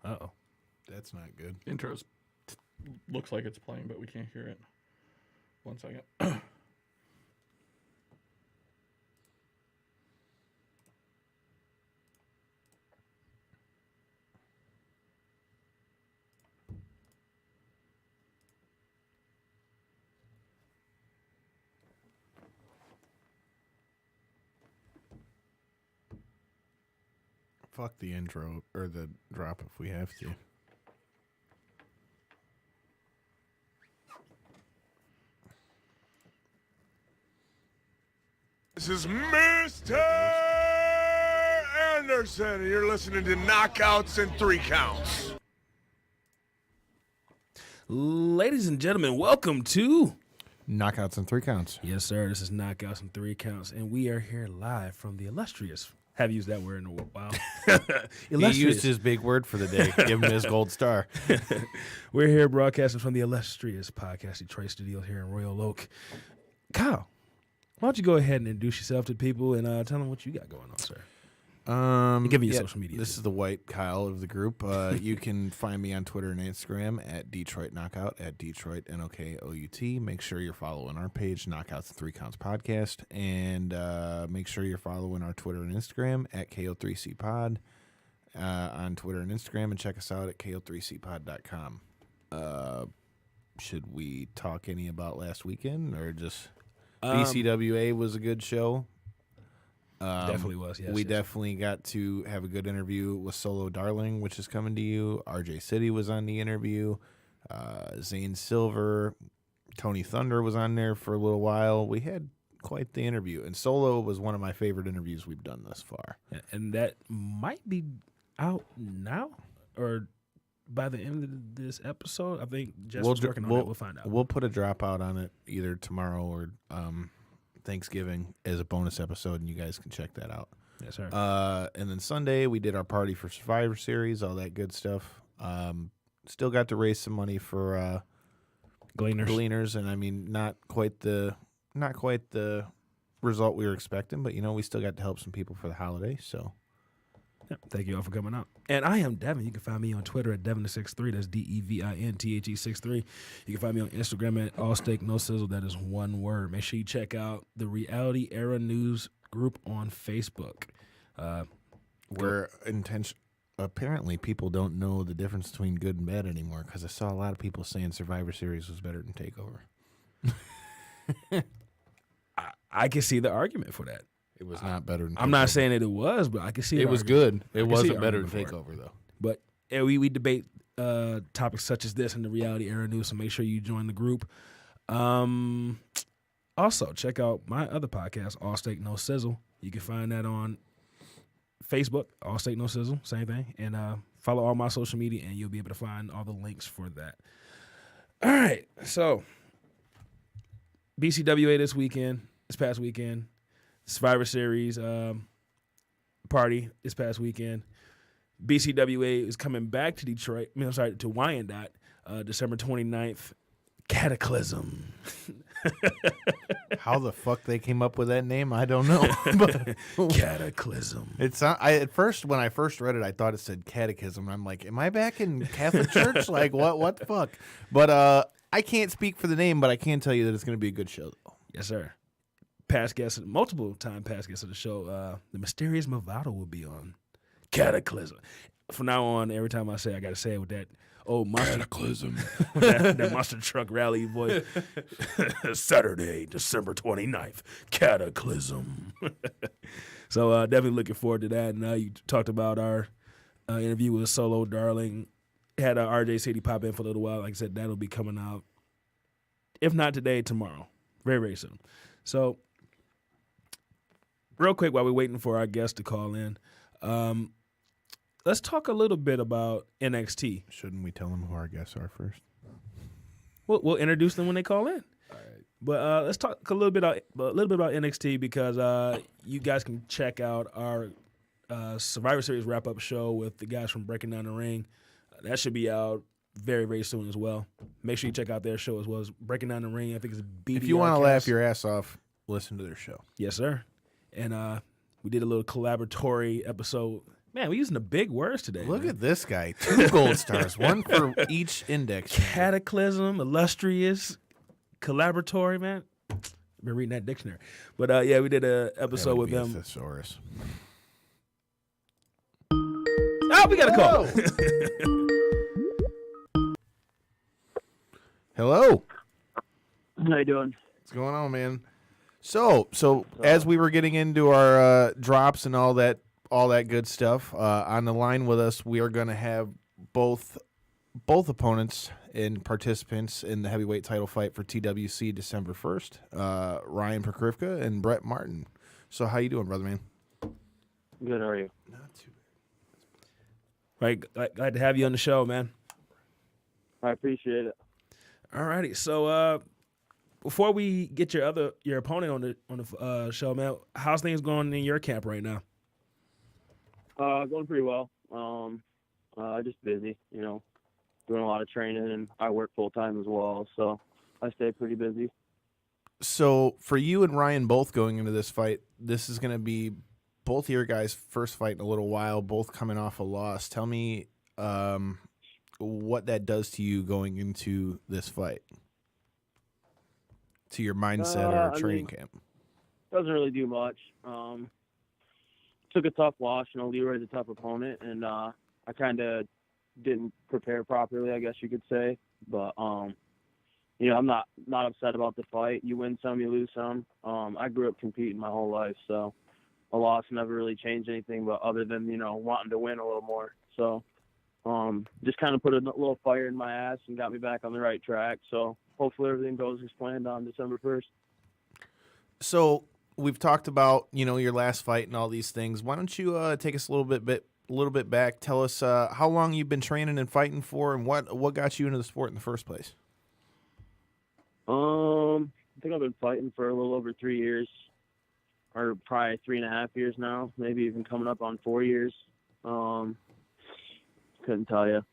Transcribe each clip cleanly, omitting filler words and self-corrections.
Uh-oh. That's not good. Intro looks like it's playing, but we can't hear it. 1 second. Fuck the intro or the drop if we have to. This is Mr. Anderson, and you're listening to Knockouts and Three Counts. Ladies and gentlemen, welcome to... Knockouts and Three Counts. Yes, sir. This is Knockouts and Three Counts, and we are here live from the illustrious... Have used that word in a while. He used his big word for the day. Give him his gold star. We're here broadcasting from the illustrious Podcast Detroit studios here in Royal Oak. Kyle, why don't you go ahead and introduce yourself to people and tell them what you got going on, sir? Give me your social media. This is the white Kyle of the group. You can find me on Twitter and Instagram at Detroit Knockout, at Detroit Knockout. Make sure you're following our page, Knockouts and Three Counts Podcast, and make sure you're following our Twitter and Instagram at KO3C Pod on Twitter and Instagram, and check us out at KO3CPod.com. Should we talk any about last weekend, or just BCWA was a good show? Definitely was, yes. We definitely got to have a good interview with Solo Darling, which is coming to you. RJ City was on the interview. Zane Silver, Tony Thunder was on there for a little while. We had quite the interview, and Solo was one of my favorite interviews we've done thus far. And that might be out now, or by the end of this episode. I think Jess was working on it. We'll find out. We'll put a drop out on it either tomorrow or Thanksgiving as a bonus episode, and you guys can check that out. Yes, sir. And then Sunday we did our party for Survivor Series, all that good stuff. Still got to raise some money for Gleaners, and I mean not quite the result we were expecting, but we still got to help some people for the holiday. So thank you all for coming out. And I am Devin. You can find me on Twitter at Devin63. That's DEVINTHE63. You can find me on Instagram at All Steak No Sizzle. That is one word. Make sure you check out the Reality Era News group on Facebook. Apparently people don't know the difference between good and bad anymore, because I saw a lot of people saying Survivor Series was better than TakeOver. I can see the argument for that. It was not better than TakeOver. I'm not saying that it was, but I can see it was good. It wasn't better than TakeOver, TakeOver, though. But we debate topics such as this in the Reality Era News, so make sure you join the group. Also, check out my other podcast, All Steak No Sizzle. You can find that on Facebook, All Steak No Sizzle, same thing. And follow all my social media, and you'll be able to find all the links for that. All right, so BCWA this past weekend. Survivor Series party this past weekend. BCWA is coming back to Detroit. To Wyandotte, December 29th. Cataclysm. How the fuck they came up with that name, I don't know. But Cataclysm. It's not, at first, when I first read it, I thought it said catechism. I'm like, am I back in Catholic Church? Like, what the fuck? But I can't speak for the name, but I can tell you that it's going to be a good show, though. Yes, sir. Multiple time past guests of the show, the mysterious Movado will be on Cataclysm. From now on, every time I say, I got to say it with that old monster. Cataclysm. that monster truck rally voice. Saturday, December 29th, Cataclysm. So definitely looking forward to that. And you talked about our interview with Solo Darling. Had RJ City pop in for a little while. Like I said, that'll be coming out, if not today, tomorrow. Very, very soon. So real quick, while we're waiting for our guest to call in, let's talk a little bit about NXT. Shouldn't we tell them who our guests are first? We'll introduce them when they call in. All right. But let's talk a little bit about NXT, because you guys can check out our Survivor Series wrap-up show with the guys from Breaking Down the Ring. That should be out very, very soon as well. Make sure you check out their show as well as Breaking Down the Ring. I think it's BDR. If you want to laugh your ass off, listen to their show. Yes, sir. And we did a little collaboratory episode Man, we're using the big words today. Look man. at this guy. 2 gold stars, one for each index. Cataclysm, illustrious, collaboratory, man. Been reading that dictionary. But yeah, we did a episode with them. Thesaurus. Oh, we got a call. Hello. How you doing? What's going on, man? So as we were getting into our drops and all that good stuff, on the line with us, we are going to have both opponents and participants in the heavyweight title fight for TWC December 1st, Ryan Prokrivka and Brett Martin. So how you doing, brother, man? Good, how are you? Not too Right, glad to have you on the show, man. I appreciate it. All righty. So before we get your opponent on the show, man, how's things going in your camp right now? Going pretty well. Just busy, doing a lot of training, and I work full time as well, so I stay pretty busy. So for you and Ryan both going into this fight, this is going to be both of your guys' first fight in a little while, both coming off a loss. Tell me what that does to you going into this fight, to your mindset or training camp. Doesn't really do much. Took a tough loss. Leroy's a tough opponent, and I kind of didn't prepare properly, I guess you could say. But I'm not upset about the fight. You win some, you lose some. I grew up competing my whole life, so a loss never really changed anything, but other than wanting to win a little more. So just kind of put a little fire in my ass and got me back on the right track. So hopefully everything goes as planned on December 1st. So we've talked about your last fight and all these things. Why don't you take us a little bit back? Tell us how long you've been training and fighting for, and what got you into the sport in the first place. I think I've been fighting for a little over 3 years, or probably 3.5 years now, maybe even coming up on 4 years. Couldn't tell you.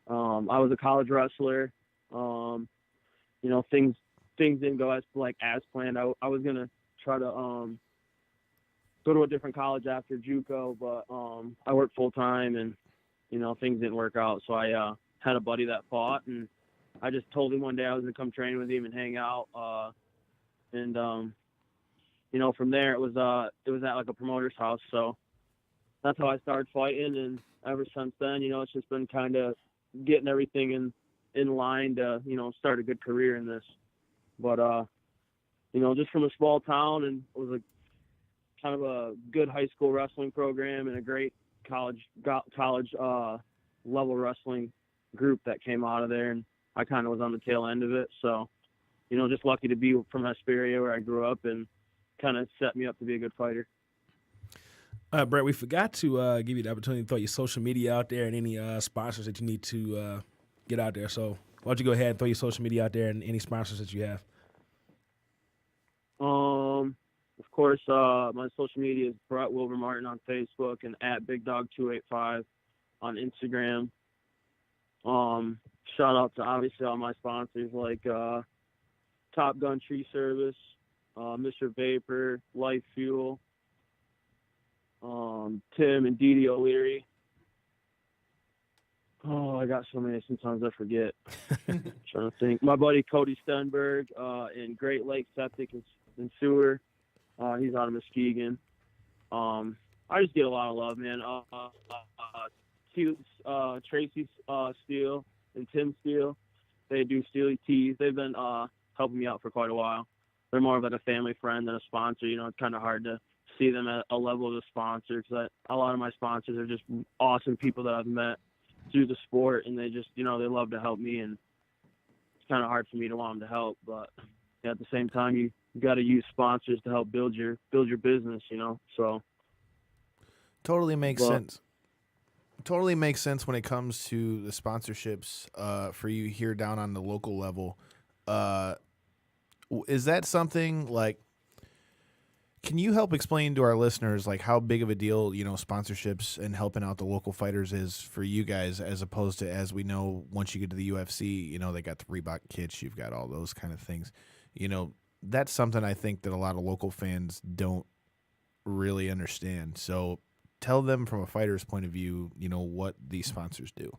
I was a college wrestler. Things didn't go as planned. I was gonna try to go to a different college after JUCO, but I worked full time, and things didn't work out. So I had a buddy that fought, and I just told him one day I was gonna come train with him and hang out. From there it was at like a promoter's house. So that's how I started fighting, and ever since then, it's just been kind of getting everything in line to start a good career in this. But just from a small town, and it was a kind of a good high school wrestling program and a great college level wrestling group that came out of there, and I kind of was on the tail end of it. So just lucky to be from Hesperia, where I grew up, and kind of set me up to be a good fighter. Brett, we forgot to give you the opportunity to throw your social media out there and any sponsors that you need to get out there. So why don't you go ahead and throw your social media out there and any sponsors that you have? Of course, my social media is Brett Wilbur Martin on Facebook and at BigDog285 on Instagram. Shout out to obviously all my sponsors like Top Gun Tree Service, Mr. Vapor, Life Fuel, Tim and Dee Dee O'Leary. Oh, I got so many. Sometimes I forget. Trying to think. My buddy Cody Stenberg in Great Lakes Septic and Sewer. He's out of Muskegon. I just get a lot of love, man. Tracy Steele and Tim Steele. They do Steely Tees. They've been helping me out for quite a while. They're more of like a family friend than a sponsor. It's kind of hard to see them at a level of a sponsor, because a lot of my sponsors are just awesome people that I've met through the sport, and they just, they love to help me, and it's kind of hard for me to want them to help, but at the same time, you got to use sponsors to help build your business, so. Totally makes sense. Totally makes sense when it comes to the sponsorships for you here down on the local level. Is that something like, can you help explain to our listeners like how big of a deal, sponsorships and helping out the local fighters is for you guys, as opposed to, as we know, once you get to the UFC, they got the Reebok kits, you've got all those kind of things. That's something I think that a lot of local fans don't really understand. So tell them from a fighter's point of view, what these sponsors do.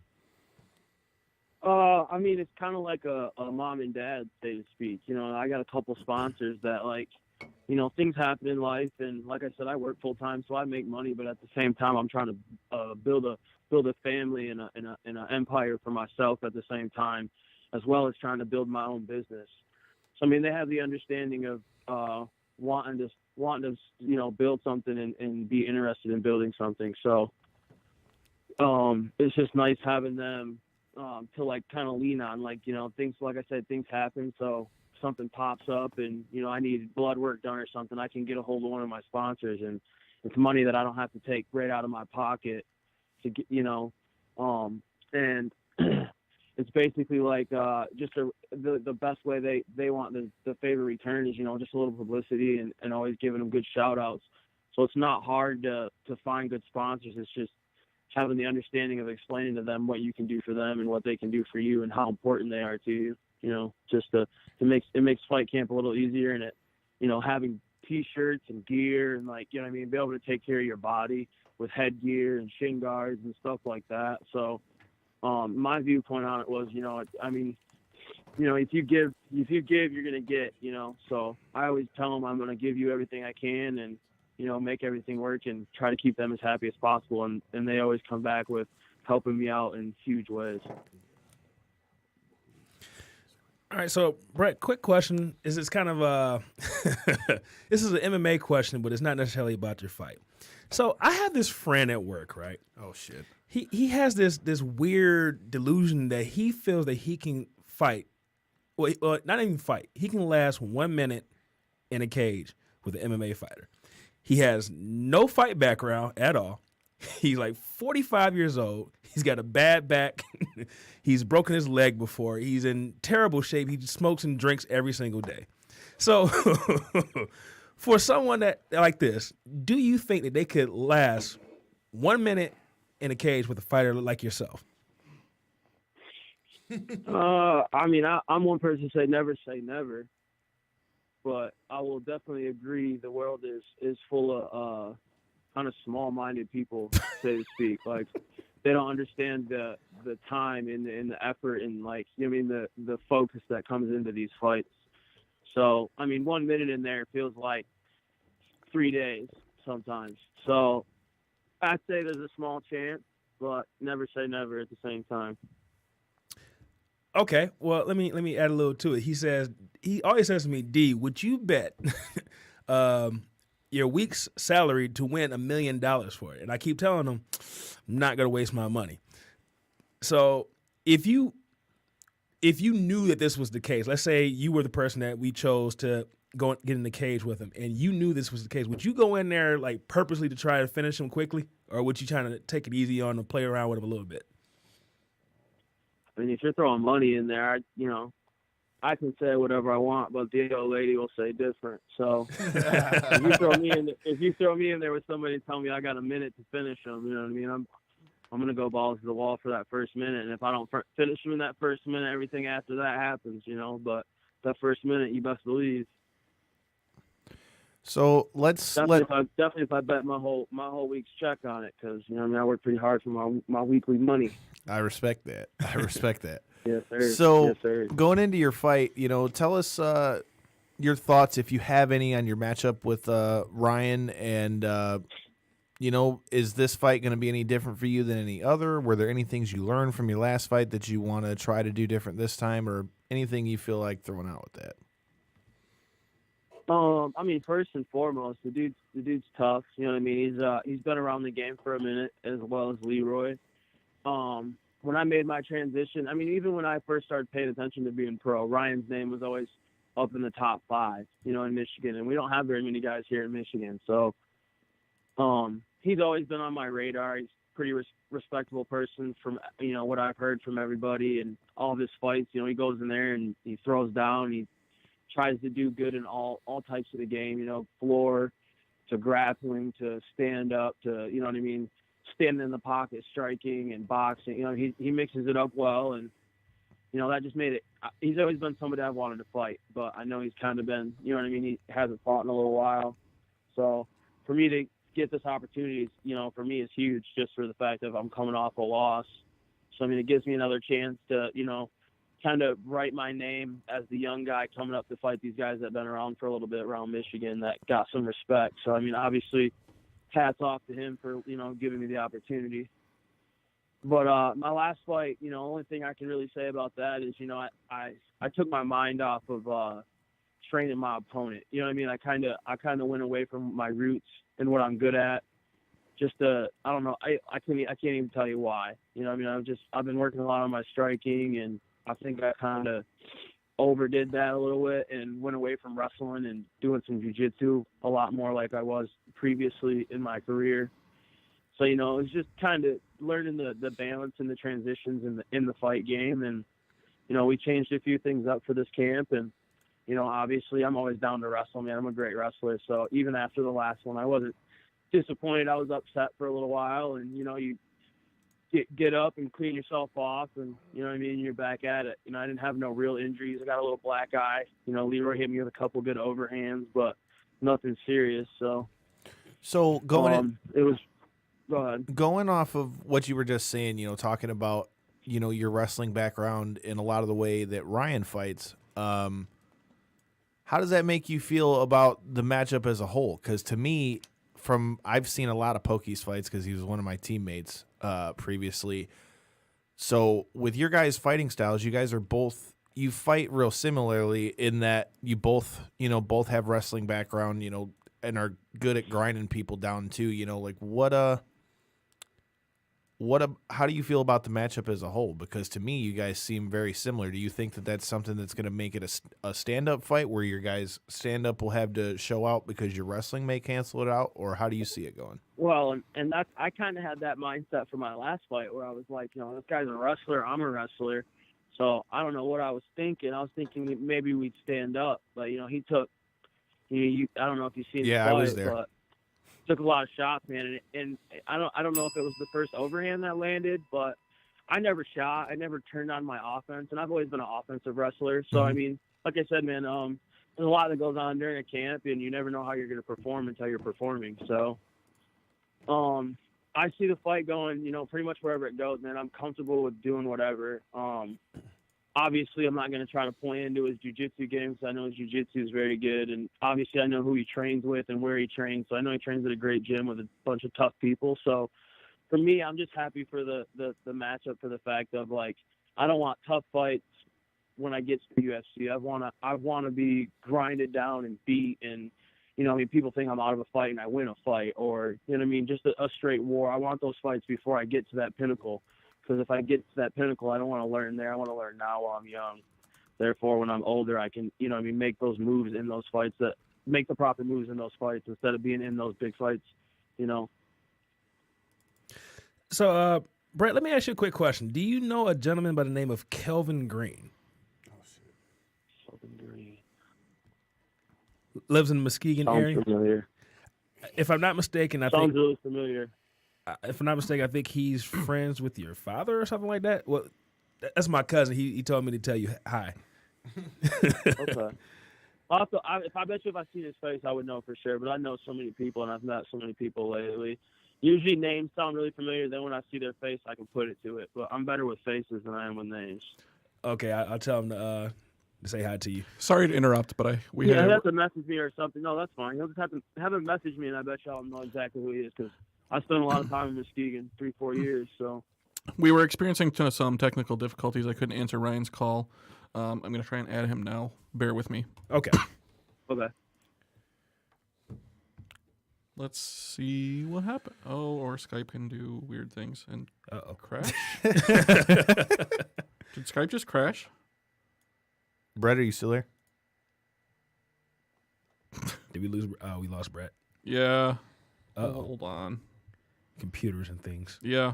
I mean, it's kind of like a mom and dad, so to speak. I got a couple sponsors that, like, things happen in life, and like I said, I work full time, so I make money. But at the same time, I'm trying to build a family and an empire for myself at the same time, as well as trying to build my own business. So I mean, they have the understanding of wanting to build something and be interested in building something. So it's just nice having them to like kind of lean on, like, things, like I said, things happen. So something pops up and, I need blood work done or something, I can get a hold of one of my sponsors, and it's money that I don't have to take right out of my pocket to get, and it's basically like just the best way they want the favor return is, just a little publicity and always giving them good shout outs. So it's not hard to find good sponsors. It's just having the understanding of explaining to them what you can do for them and what they can do for you and how important they are to you. Just it makes fight camp a little easier, and it, having t-shirts and gear and, like, be able to take care of your body with headgear and shin guards and stuff like that. So my viewpoint on it was, if you give, you're going to get, so I always tell them I'm going to give you everything I can and, make everything work and try to keep them as happy as possible. And they always come back with helping me out in huge ways. All right, so Brett, quick question. Is this kind of this is an MMA question, but it's not necessarily about your fight. So I have this friend at work, right? Oh shit. He has this weird delusion that he feels that he can fight. Well, not even fight. He can last 1 minute in a cage with an MMA fighter. He has no fight background at all. He's like 45 years old. He's got a bad back. He's broken his leg before. He's in terrible shape. He smokes and drinks every single day. So for someone that like this, do you think that they could last 1 minute in a cage with a fighter like yourself? I'm one person to say never, but I will definitely agree the world is full of kind of small-minded people, so to speak. Like, they don't understand the time and the effort and, like, the focus that comes into these fights. So 1 minute in there feels like 3 days sometimes. So I'd say there's a small chance, but never say never at the same time. Okay, well, let me add a little to it. He always says to me, D, would you bet your week's salary to win $1 million for it? And I keep telling him, I'm not gonna waste my money. So if you knew that this was the case, let's say you were the person that we chose to go get in the cage with him, and you knew this was the case, would you go in there like purposely to try to finish him quickly, or would you try to take it easy on and play around with him a little bit? If you're throwing money in there, I can say whatever I want, but the old lady will say different. So if you throw me in there with somebody and tell me I got a minute to finish them, you know what I mean? I'm gonna go balls to the wall for that first minute, and if I don't finish them in that first minute, everything after that happens, But that first minute, you best believe. So definitely if I bet my whole week's check on it, because I work pretty hard for my weekly money. I respect that. Yes, sir. So yes, sir. Going into your fight, tell us your thoughts, if you have any, on your matchup with Ryan, and is this fight going to be any different for you than any other? Were there any things you learned from your last fight that you want to try to do different this time, or anything you feel like throwing out with that? First and foremost, the dude's tough. You know what I mean? He's been around the game for a minute, as well as Leroy. When I made my transition, even when I first started paying attention to being pro, Ryan's name was always up in the top 5, in Michigan, and we don't have very many guys here in Michigan. So, he's always been on my radar. He's a pretty respectable person from, what I've heard from everybody and all of his fights. He goes in there and he throws down. He tries to do good in all types of the game, floor to grappling to stand up to, standing in the pocket, striking and boxing. He mixes it up well, and that just made it. He's always been somebody I've wanted to fight, but I know he's kind of been, he hasn't fought in a little while. So for me to get this opportunity, for me is huge, just for the fact that I'm coming off a loss. So, I mean, it gives me another chance to, kind of write my name as the young guy coming up to fight these guys that have been around for a little bit around Michigan that got some respect. So, I mean, obviously, hats off to him for, giving me the opportunity. But my last fight, only thing I can really say about that is, I took my mind off of training my opponent. You know what I mean? I kind of went away from my roots and what I'm good at. Just I don't know. I can't even tell you why. You know what I mean? I've been working a lot on my striking, and I think I kind of overdid that a little bit and went away from wrestling and doing some jiu-jitsu a lot more like I was previously in my career. So, it was just kind of learning the balance and the transitions in the fight game. And, we changed a few things up for this camp. And, obviously I'm always down to wrestle, man. I'm a great wrestler. So even after the last one, I wasn't disappointed. I was upset for a little while. And, you get up and clean yourself off, and you know what I mean, you're back at it. I didn't have no real injuries. I got a little black eye. Leroy hit me with a couple good overhands, but nothing serious. So go ahead. Going off of what you were just saying, talking about your wrestling background and a lot of the way that Ryan fights, how does that make you feel about the matchup as a whole? Because to me, I've seen a lot of Pokey's fights because he was one of my teammates previously. So with your guys' fighting styles, you guys are you fight real similarly in that you both have wrestling background, and are good at grinding people down too. How do you feel about the matchup as a whole? Because to me, you guys seem very similar. Do you think that that's something that's going to make it a stand-up fight where your guys' stand-up will have to show out because your wrestling may cancel it out, or how do you see it going? Well, and that's, I kind of had that mindset for my last fight where I was like, this guy's a wrestler, I'm a wrestler. So I don't know what I was thinking. I was thinking that maybe we'd stand up, but he took, I don't know if you've seen the fight, I was there. But took a lot of shots, man, and I don't know if it was the first overhand that landed, but I never shot. I never turned on my offense, and I've always been an offensive wrestler. So I mean, like I said, man, there's a lot that goes on during a camp, and you never know how you're going to perform until you're performing. So I see the fight going, pretty much wherever it goes, man. I'm comfortable with doing whatever. Obviously, I'm not going to try to point into his jiu-jitsu game because I know his jiu-jitsu is very good. And obviously, I know who he trains with and where he trains. So I know he trains at a great gym with a bunch of tough people. So for me, I'm just happy for the matchup, for the fact of, I don't want tough fights when I get to the UFC. I want to be grinded down and beat. And, people think I'm out of a fight and I win a fight, or, just a straight war. I want those fights before I get to that pinnacle. Because if I get to that pinnacle, I don't want to learn there. I want to learn now while I'm young. Therefore, when I'm older, I can, make those moves in those fights, that make the proper moves in those fights instead of being in those big fights, So, Brett, let me ask you a quick question. Do you know a gentleman by the name of Kelvin Green? Oh, shit. Kelvin Green. Lives in the Muskegon area? Sounds familiar. If I'm not mistaken, Sounds really familiar. If I'm not mistaken, I think he's friends with your father or something like that. Well, that's my cousin. He told me to tell you hi. Okay. Also, if I bet you if I see his face, I would know for sure. But I know so many people, and I've met so many people lately. Usually names sound really familiar. Then when I see their face, I can put it to it. But I'm better with faces than I am with names. Okay, I'll tell him to say hi to you. Sorry to interrupt, but he'll have to message me or something. No, that's fine. He'll just have him message me, and I bet y'all know exactly who he is because I spent a lot of time in Muskegon, 3-4 years. So we were experiencing some technical difficulties. I couldn't answer Ryan's call. I'm going to try and add him now. Bear with me. Okay. Okay. Let's see what happened. Oh, or Skype can do weird things and crash. Did Skype just crash? Brett, are you still there? Did we lose? We lost Brett. Yeah. Hold on. Computers and things. Yeah.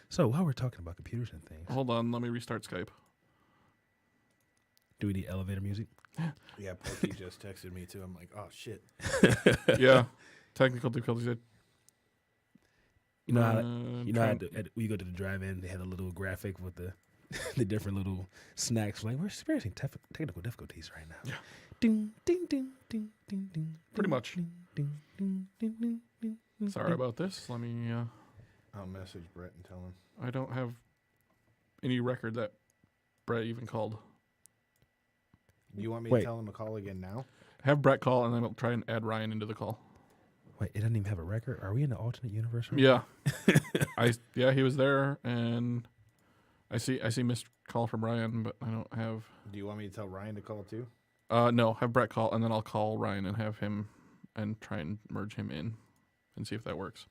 So while we're talking about computers and things, hold on. Let me restart Skype. Do we need elevator music? Yeah, Pokey just texted me too. I'm like, oh shit. Yeah. Technical difficulties. You know how we go to the drive-in, they had a little graphic with the different little snacks. Like, we're experiencing technical difficulties right now. Yeah. Ding, ding, ding, ding, ding, ding. Pretty much. Ding, Sorry about this. Let me. I'll message Brett and tell him. I don't have any record that Brett even called. Do you want me Wait. to tell him to call again now? Have Brett call, and then I'll try and add Ryan into the call. Wait, it doesn't even have a record? Are we in the alternate universe? Right Yeah. He was there, and I see missed call from Ryan, but I don't have. Do you want me to tell Ryan to call too? No, have Brett call, and then I'll call Ryan and have him and try and merge him in and see if that works.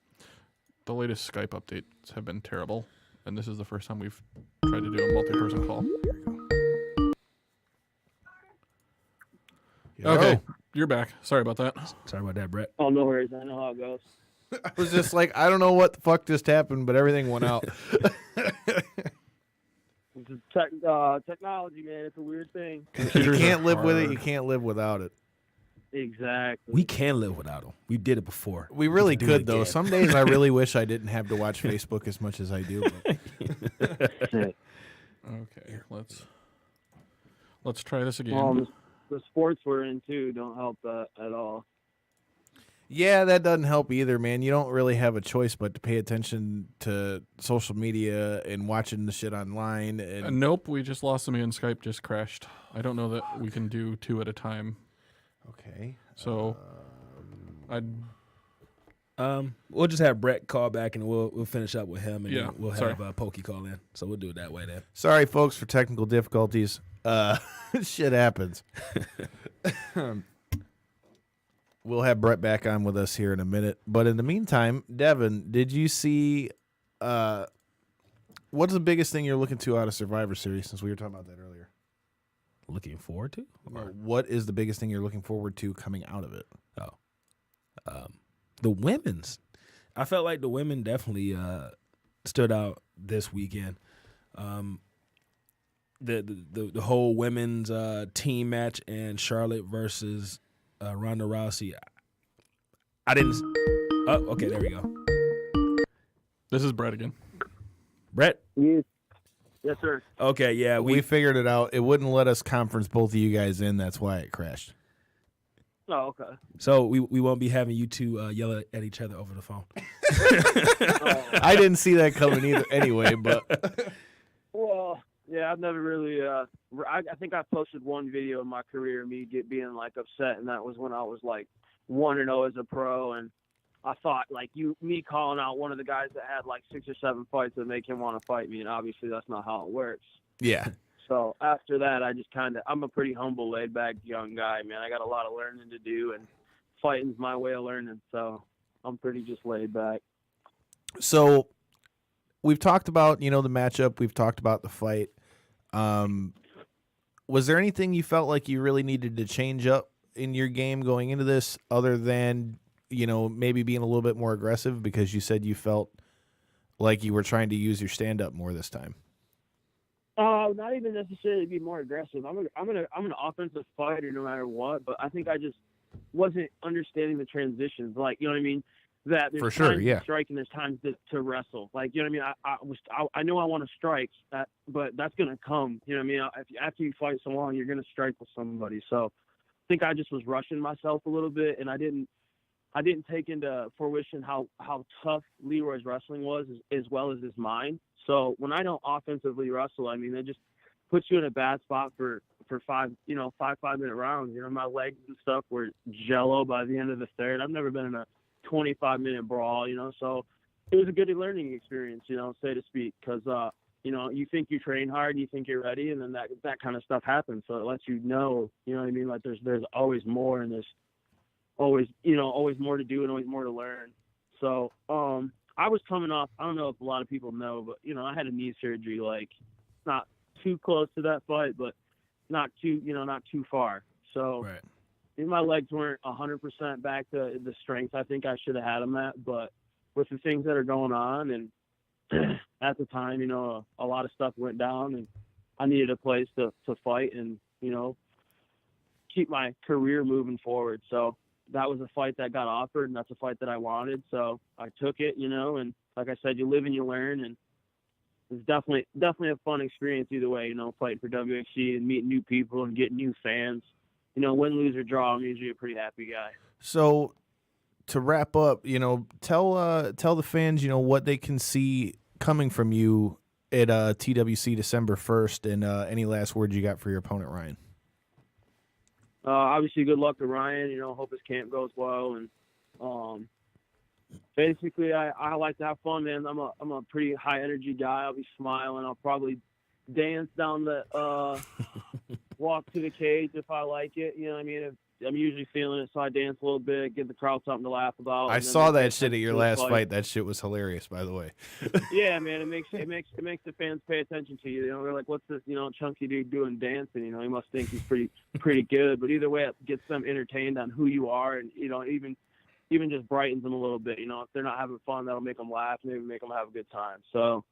The latest Skype updates have been terrible, and this is the first time we've tried to do a multi-person call. Okay, you're back. Sorry about that. Sorry about that, Brett. Oh, no worries. I know how it goes. I was just like, I don't know what the fuck just happened, but everything went out. Technology, man. It's a weird thing. You can't live with it. hard. You can't live without it. Exactly. We can live without them. We did it before. We really can do it could, though. again. Some days I really wish I didn't have to watch Facebook as much as I do. But Okay, let's try this again. The sports we're in, too, don't help that at all. yeah, that doesn't help either, man. You don't really have a choice but to pay attention to social media and watching the shit online. And Nope, we just lost somebody, and Skype just crashed. I don't know that we can do two at a time. okay, So I'd We'll just have Brett call back and we'll finish up with him and Yeah, then we'll sorry. have Pokey call in. So we'll do it that way then. sorry, folks, for technical difficulties. Shit happens. We'll have Brett back on with us here in a minute. But in the meantime, Devin, did you see what's the biggest thing you're looking to out of Survivor Series, since we were talking about that earlier? Looking forward to? What is the biggest thing you're looking forward to coming out of it? The women's. I felt like the women definitely stood out this weekend. The whole women's team match and Charlotte versus Ronda Rousey. I didn't. Oh, okay, there we go. This is Brett again. Brett. Yes, sir. Okay, yeah, We figured it out. It wouldn't let us conference both of you guys in. That's why it crashed. Oh, okay. So we won't be having you two yell at each other over the phone. I didn't see that coming either anyway, but Well, yeah, I've never really. I think I posted one video in my career of me being like upset, and that was when I was like 1-0 as a pro, and I thought like me calling out one of the guys that had like 6 or 7 fights that make him want to fight me, and obviously that's not how it works. yeah. So after that, I just I'm a pretty humble, laid back young guy, man. I got a lot of learning to do, and fighting's my way of learning. So I'm pretty just laid back. So we've talked about, the matchup. We've talked about the fight. Was there anything you felt like you really needed to change up in your game going into this other than, maybe being a little bit more aggressive, because you said you felt like you were trying to use your stand-up more this time? Not even necessarily be more aggressive. I'm an offensive fighter no matter what, but I think I just wasn't understanding the transitions. Like, you know what I mean? That there's For sure, times yeah. to strike and there's times to wrestle. Like, you know what I mean? I know I want to strike, but that's gonna come. You know what I mean? After you fight so long, you're gonna strike with somebody. So I think I just was rushing myself a little bit, and I didn't take into fruition how tough Leroy's wrestling was as well as his mind. So when I don't offensively wrestle, I mean, it just puts you in a bad spot for 5-minute rounds. My legs and stuff were jello by the end of the third. I've never been in a 25-minute brawl, so it was a good learning experience, so to speak, because, you think you train hard, you think you're ready, and then that kind of stuff happens. So it lets you know what I mean? Like there's always more, and there's always more to do and always more to learn. So, I was coming off, I don't know if a lot of people know, but, I had a knee surgery, like not too close to that fight, but not too far. So Right. my legs weren't 100% back to the strength I think I should have had them at, but with the things that are going on, and at the time, a lot of stuff went down, and I needed a place to fight and, keep my career moving forward. So that was a fight that got offered, and that's a fight that I wanted. So I took it, and like I said, you live and you learn, and it's definitely a fun experience either way, fighting for WXC and meeting new people and getting new fans. Win, lose, or draw, I'm usually a pretty happy guy. So to wrap up, tell the fans, what they can see coming from you at TWC December 1st, and any last words you got for your opponent, Ryan. Obviously, good luck to Ryan. Hope his camp goes well, and basically, I like to have fun, man. I'm a pretty high energy guy. I'll be smiling. I'll probably dance down the walk to the cage if I like it. You know what I mean? I'm usually feeling it, so I dance a little bit, give the crowd something to laugh about. I saw that shit at your last fight. That shit was hilarious, by the way. Yeah, man, it makes the fans pay attention to you. They're like, "What's this, chunky dude doing dancing? He must think he's pretty good." But either way, it gets them entertained on who you are, and even just brightens them a little bit. If they're not having fun, that'll make them laugh, maybe make them have a good time. So,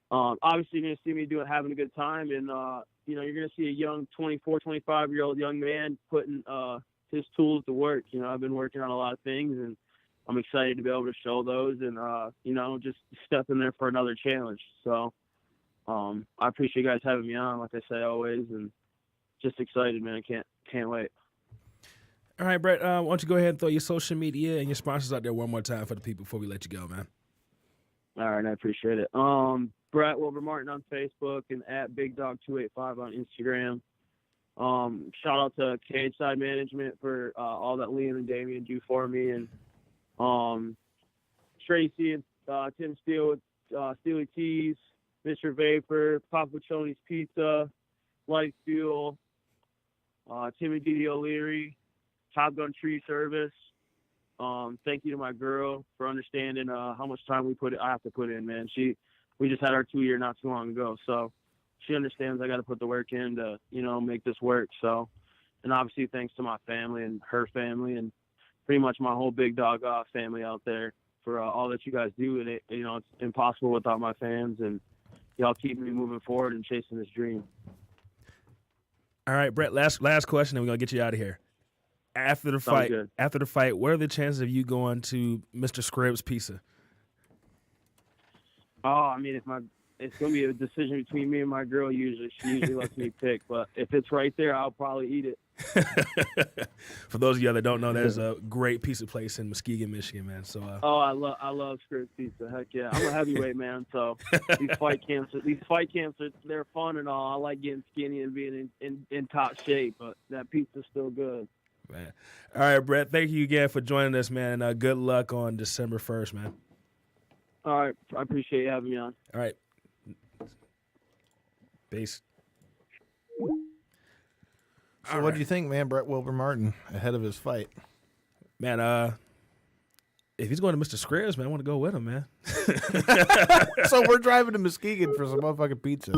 obviously, you're gonna see me having a good time, and you're gonna see a young 24, 25-year-old young man putting his tools to work. I've been working on a lot of things, and I'm excited to be able to show those, and just step in there for another challenge. So, I appreciate you guys having me on, like I say always, and just excited, man. I can't wait. All right, Brett, why don't you go ahead and throw your social media and your sponsors out there one more time for the people before we let you go, man. All right, I appreciate it. Brett Wilbur Martin on Facebook and at BigDog285 on Instagram. Shout out to Cage Side Management for all that Liam and Damian do for me, and Tracy and Tim Steele with Steely Teas, Mr. Vapor, Papa Choni's Pizza, Light Fuel, Timmy Didi O'Leary, Top Gun Tree Service. Thank you to my girl for understanding how much time I have to put in, man. We just had our 2-year not too long ago, so she understands I got to put the work in to, make this work. So, and obviously thanks to my family and her family and pretty much my whole Big Dog family out there for all that you guys do. And it's impossible without my fans, and y'all keep me moving forward and chasing this dream. All right, Brett, last question, and we're going to get you out of here. After the fight, what are the chances of you going to Mr. Scribbs Pizza? Oh, I mean, it's going to be a decision between me and my girl usually. She usually lets me pick, but if it's right there, I'll probably eat it. For those of you that don't know, there's a great pizza place in Muskegon, Michigan, man. So, I love Scribbs Pizza. Heck yeah, I'm a heavyweight man, so these fight camps they're fun and all. I like getting skinny and being in top shape, but that pizza's still good. Man. All right, Brett, thank you again for joining us, man. Good luck on December 1st, man. All right, I appreciate you having me on. All right. Peace. So what do you think, man, Brett Wilbur Martin, ahead of his fight? Man, if he's going to Mr. Scribbs, man, I want to go with him, man. So we're driving to Muskegon for some motherfucking pizza.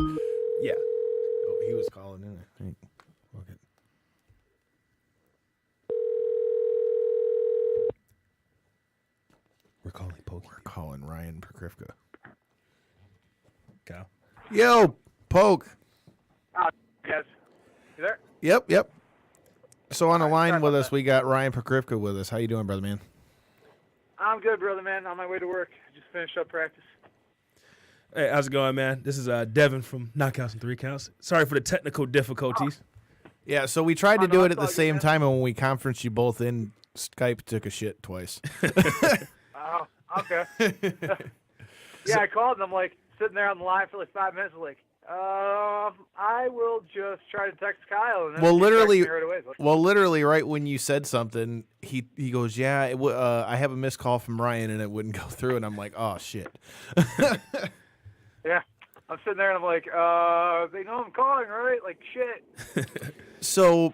Yeah. Oh, he was calling in, I think. Okay. We're calling Poke. We're calling Ryan Prokrivka. Kyle. Yo, Poke. Guys, you there? Yep. So on the line with us, we got Ryan Prokrivka with us. How you doing, brother man? I'm good, brother man. On my way to work. Just finished up practice. Hey, how's it going, man? This is Devin from Knockouts and Three Counts. Sorry for the technical difficulties. Yeah, so we tried to do it at the same time, and when we conferenced you both in, Skype took a shit twice. Oh, okay. Yeah, I called and I'm like sitting there on the line for like 5 minutes, like, I will just try to text Kyle. And then Well, he texted literally, me right away. Like, literally, right when you said something, he goes, "Yeah, I have a missed call from Ryan, and it wouldn't go through." And I'm like, "Oh shit." yeah, I'm sitting there and I'm like, they know I'm calling, right? Like, shit. So,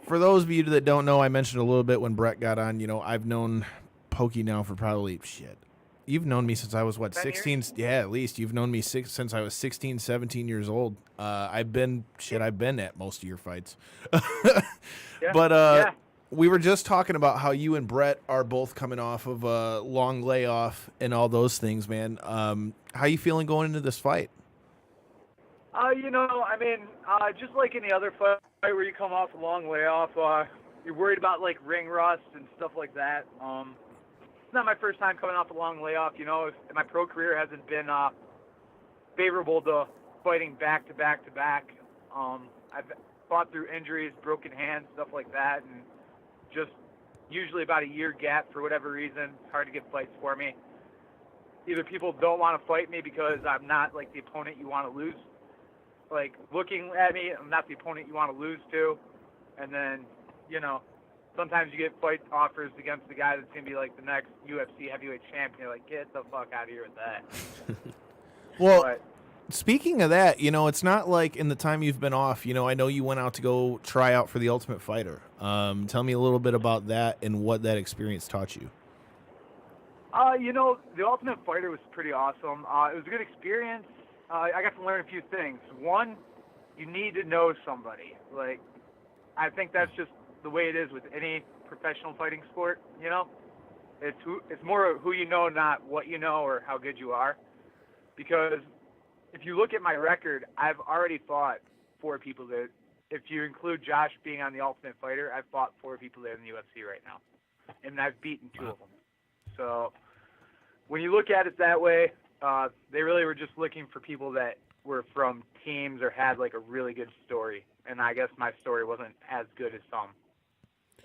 for those of you that don't know, I mentioned a little bit when Brett got on. I've known Pokey now for probably shit. You've known me since I was, 16? Years? Yeah, at least. You've known me since I was 16, 17 years old. I've been at most of your fights. Yeah. But we were just talking about how you and Brett are both coming off of a long layoff and all those things, man. How you feeling going into this fight? Just like any other fight where you come off a long layoff, you're worried about, like, ring rust and stuff like that. It's not my first time coming off a long layoff. My pro career hasn't been favorable to fighting back to back to back. I've fought through injuries, broken hands, stuff like that, and just usually about a year gap for whatever reason. It's hard to get fights for me. Either people don't want to fight me because I'm not like the opponent you want to lose. Like looking at me, I'm not the opponent you want to lose to. And then, you know, sometimes you get fight offers against the guy that's going to be like the next UFC heavyweight champion. You're like, get the fuck out of here with that. Well, But, speaking of that, you know, it's not like in the time you've been off, you know, I know you went out to go try out for the Ultimate Fighter. Tell me a little bit about that and what that experience taught you. you know, the Ultimate Fighter was pretty awesome. It was a good experience. I got to learn a few things. One, you need to know somebody. Like, I think that's just the way it is with any professional fighting sport, you know? It's more who you know, not what you know or how good you are. Because if you look at my record, I've already fought 4 people that, if you include Josh being on the Ultimate Fighter, I've fought 4 people that are in the UFC right now. And I've beaten 2 of them. So when you look at it that way, they really were just looking for people that were from teams or had like a really good story. And I guess my story wasn't as good as some,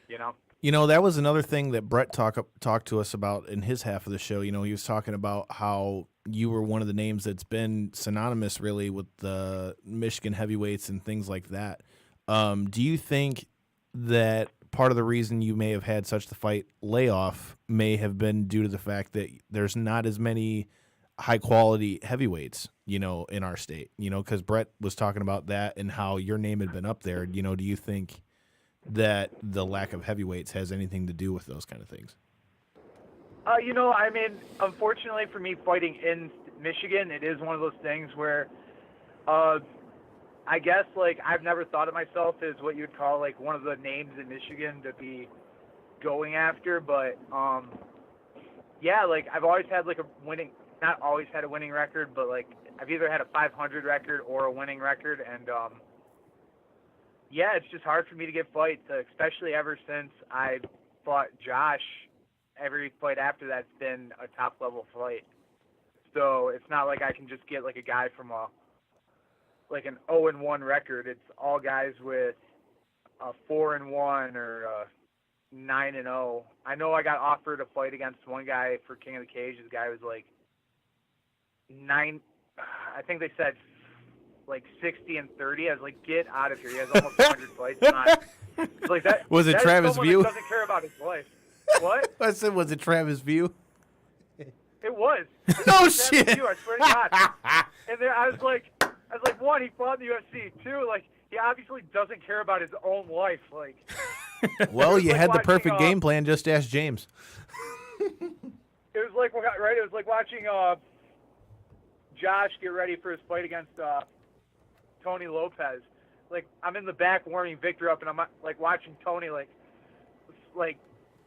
you know? You know, that was another thing that Brett talked to us about in his half of the show. You know, he was talking about how you were one of the names that's been synonymous really with the Michigan heavyweights and things like that. Do you think that part of the reason you may have had such the fight layoff may have been due to the fact that there's not as many high-quality heavyweights, you know, in our state? You know, because Brett was talking about that and how your name had been up there. You know, do you think that the lack of heavyweights has anything to do with those kind of things? You know, I mean, unfortunately for me fighting in Michigan, it is one of those things where, I guess, like, I've never thought of myself as what you'd call, like, one of the names in Michigan to be going after, but, yeah, like, I've always had, like, not always had a winning record, but, like, I've either had a 500 record or a winning record, and, yeah, it's just hard for me to get fights, especially ever since I fought Josh. Every fight after that's been a top-level fight. So it's not like I can just get, like, a guy from an 0-1 record. It's all guys with a 4-1 or a 9-0. I know I got offered a fight against one guy for King of the Cage. This guy was, like, I think they said, like 60-30. I was like, get out of here. He has almost 100 fights. It's like that. Was it that Travis is someone View? that doesn't care about his life. What? I said, was it Travis View? It was. No Travis shit. View, I swear to God. And there, I was like, one, he fought in the UFC. 2, like, he obviously doesn't care about his own life. Like, Well, you like had the watching, perfect game plan. Just ask James. it was like, right? It was like watching Josh get ready for his fight against Tony Lopez. Like, I'm in the back warming Victor up, and I'm like watching Tony like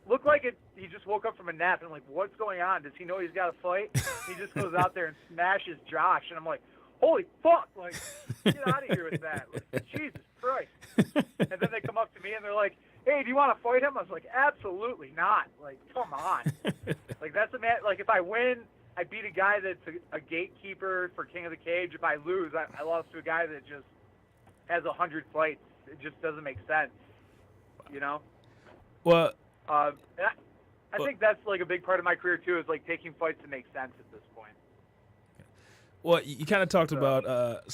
look like he just woke up from a nap, and I'm like, what's going on? Does he know he's got a fight? He just goes out there and smashes Josh, and I'm like, holy fuck! Like, get out of here with that! Like, Jesus Christ! And then they come up to me and they're like, hey, do you want to fight him? I was like, absolutely not! Like, come on! Like, that's a man. Like, if I win, I beat a guy that's a gatekeeper for King of the Cage. If I lose, I lost to a guy that just has 100 fights. It just doesn't make sense, you know? Well, I think that's like a big part of my career too, is like taking fights that make sense at this point. well, you kind of talked about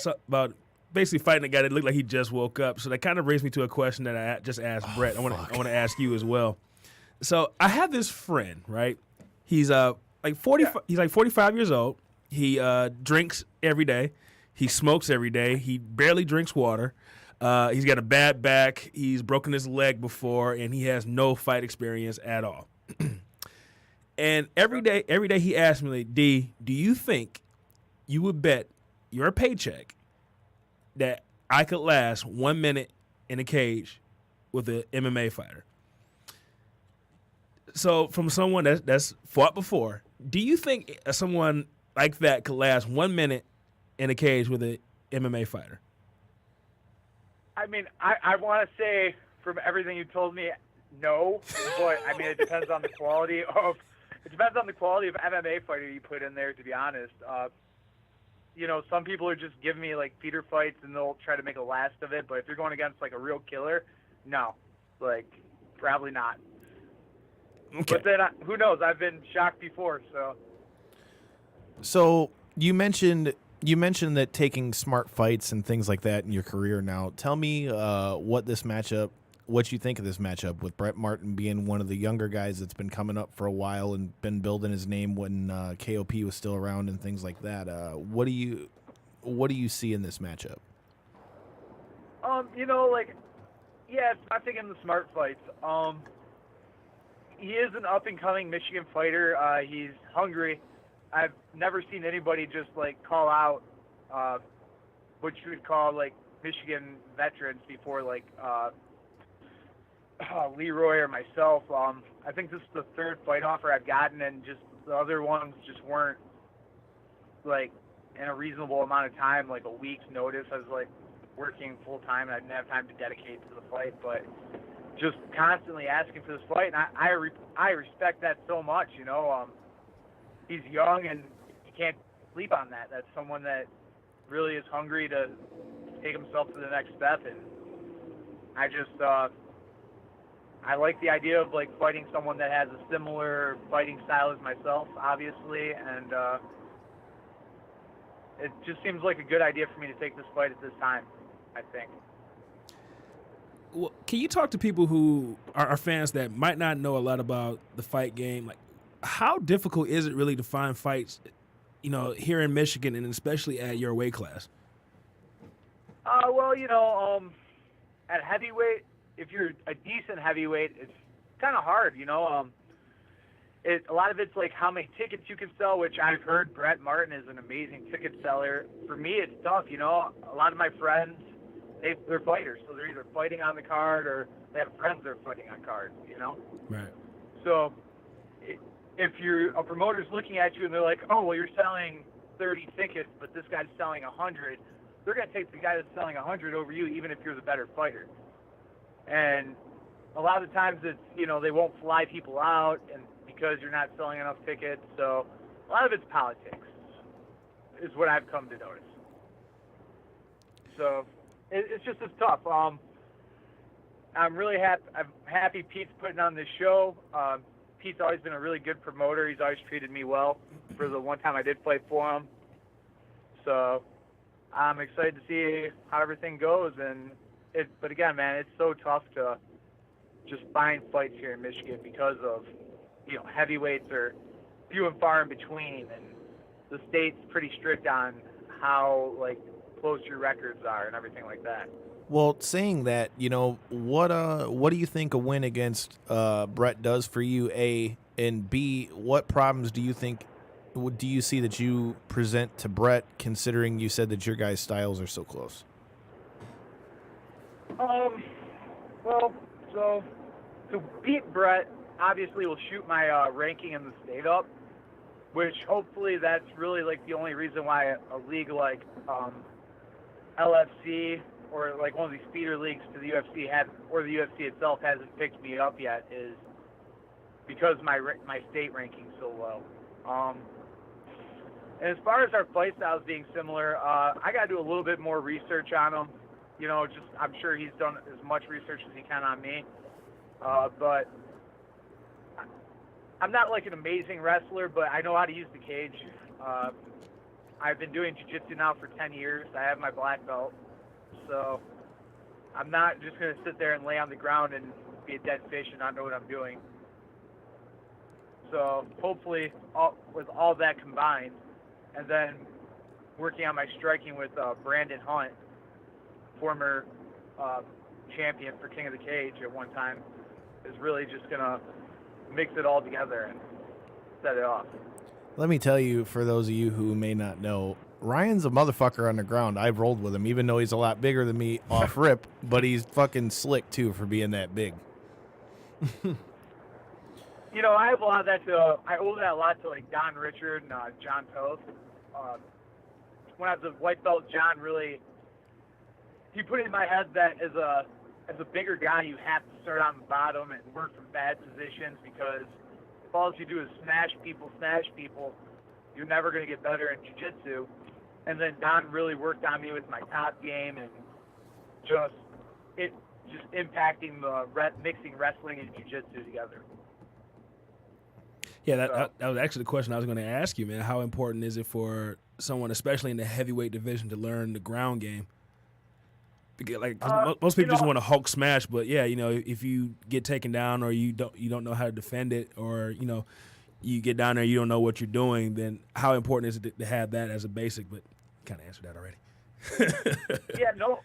basically fighting a guy that looked like he just woke up. So that kind of brings me to a question that I just asked Brett. I want to ask you as well. So I have this friend, right? He's like 40. Yeah. He's like 45 years old. He drinks every day. He smokes every day. He barely drinks water. He's got a bad back. He's broken his leg before, and he has no fight experience at all. And every day he asks me, like, D, do you think you would bet your paycheck that I could last 1 minute in a cage with an MMA fighter? So from someone that's fought before, do you think someone like that could last 1 minute in a cage with an MMA fighter? I mean, I want to say from everything you told me, no. But I mean, it depends on the quality of MMA fighter you put in there. To be honest, you know, some people are just giving me like feeder fights and they'll try to make a last of it. But if you're going against like a real killer, no, like probably not. Okay. But then, who knows? I've been shocked before, so. So you mentioned that taking smart fights and things like that in your career now. Tell me what you think of this matchup with Brett Martin being one of the younger guys that's been coming up for a while and been building his name when KOP was still around and things like that. What do you see in this matchup? I'm thinking the smart fights. He is an up-and-coming Michigan fighter. He's hungry. I've never seen anybody just, call out what you would call, Michigan veterans before, Leroy or myself. I think this is the third fight offer I've gotten, and just the other ones just weren't, in a reasonable amount of time, a week's notice. I was, working full-time, and I didn't have time to dedicate to the fight, but just constantly asking for this fight, and I respect that so much, He's young, and you can't sleep on that. That's someone that really is hungry to take himself to the next step, and I just I like the idea of fighting someone that has a similar fighting style as myself, obviously, and it just seems like a good idea for me to take this fight at this time, I think. Well, can you talk to people who are fans that might not know a lot about the fight game? How difficult is it really to find fights, here in Michigan and especially at your weight class? At heavyweight, if you're a decent heavyweight, it's kind of hard, A lot of it's how many tickets you can sell, which I've heard Brett Martin is an amazing ticket seller. For me, it's tough, A lot of my friends, they're fighters, so they're either fighting on the card or they have friends that are fighting on cards, Right. So if a promoter's looking at you and they're like, oh, well, you're selling 30 tickets, but this guy's selling 100, they're going to take the guy that's selling 100 over you, even if you're the better fighter. And a lot of the times it's, they won't fly people out and because you're not selling enough tickets. So a lot of it's politics is what I've come to notice. So it's tough. I'm really happy. I'm happy Pete's putting on this show. Pete's always been a really good promoter. He's always treated me well for the one time I did fight for him. So I'm excited to see how everything goes. But again, man, it's so tough to just find fights here in Michigan because of, heavyweights are few and far in between, and the state's pretty strict on how, close your records are and everything like that. Well, saying that, what do you think a win against Brett does for you, A, and B, what problems do you see that you present to Brett, considering you said that your guys' styles are so close? So to beat Brett, obviously will shoot my ranking in the state up, which hopefully that's really the only reason why a league like LFC or one of these feeder leagues to the UFC or the UFC itself hasn't picked me up yet, is because my state ranking's so low. And as far as our fight styles being similar, I got to do a little bit more research on them. I'm sure he's done as much research as he can on me. But I'm not an amazing wrestler, but I know how to use the cage. I've been doing jiu-jitsu now for 10 years. I have my black belt. So I'm not just going to sit there and lay on the ground and be a dead fish and not know what I'm doing. So hopefully with all that combined, and then working on my striking with Brandon Hunt, former champion for King of the Cage at one time, is really just going to mix it all together and set it off. Let me tell you, for those of you who may not know, Ryan's a motherfucker on the ground. I've rolled with him, even though he's a lot bigger than me off rip, but he's fucking slick, too, for being that big. I have a lot of that I owe that a lot to Don Richard and John Toth. When I was a white belt, John really, he put it in my head that as a bigger guy, you have to start on the bottom and work from bad positions, because if all you do is smash people, you're never going to get better in jiu-jitsu. And then Don really worked on me with my top game and just impacting the mixing wrestling and jiu-jitsu together. Yeah, that was actually the question I was going to ask you, man. How important is it for someone, especially in the heavyweight division, to learn the ground game? Because, like, 'cause most people just want to Hulk smash, but yeah, if you get taken down or you don't know how to defend it, or you get down there, you don't know what you're doing, then how important is it to have that as a basic? But kind of answered that already. Yeah, no.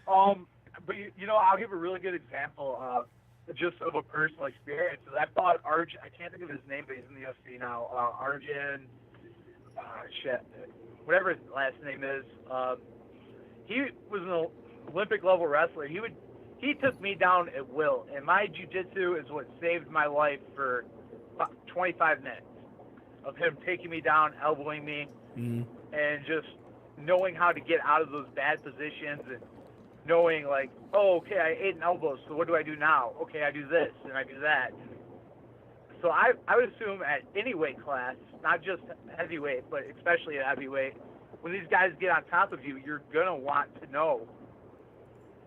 But I'll give a really good example just of a personal experience. I fought Arjun. I can't think of his name, but he's in the UFC now. Arjun. Whatever his last name is. He was an Olympic level wrestler. He took me down at will, and my jiu-jitsu is what saved my life for 25 minutes of him taking me down, elbowing me, and just knowing how to get out of those bad positions, and knowing like, oh, okay, I ate an elbow, so what do I do now? Okay, I do this and I do that. So I would assume at any weight class, not just heavyweight, but especially at heavyweight, when these guys get on top of you, you're gonna want to know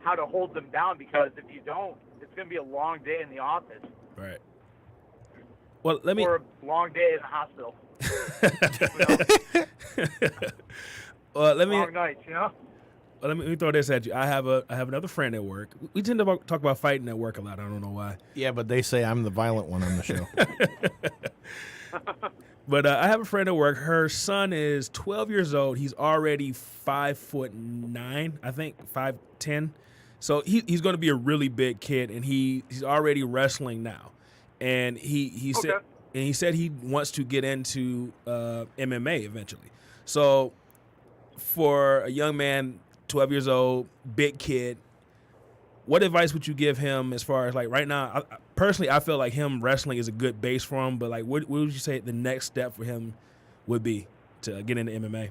how to hold them down, because if you don't, it's gonna be a long day in the office. Right. Well, or a long day in the hospital. Long nights, Well, let me throw this at you. I have another friend at work. We tend to talk about fighting at work a lot. I don't know why. Yeah, but they say I'm the violent one on the show. But I have a friend at work. Her son is 12 years old. He's already 5'9", I think, 5'10". So he's going to be a really big kid, and he's already wrestling now. And he said he wants to get into MMA eventually. So for a young man, 12 years old, big kid, what advice would you give him as far as, like, right now? Personally, I feel like him wrestling is a good base for him, but like, what would you say the next step for him would be to get into MMA?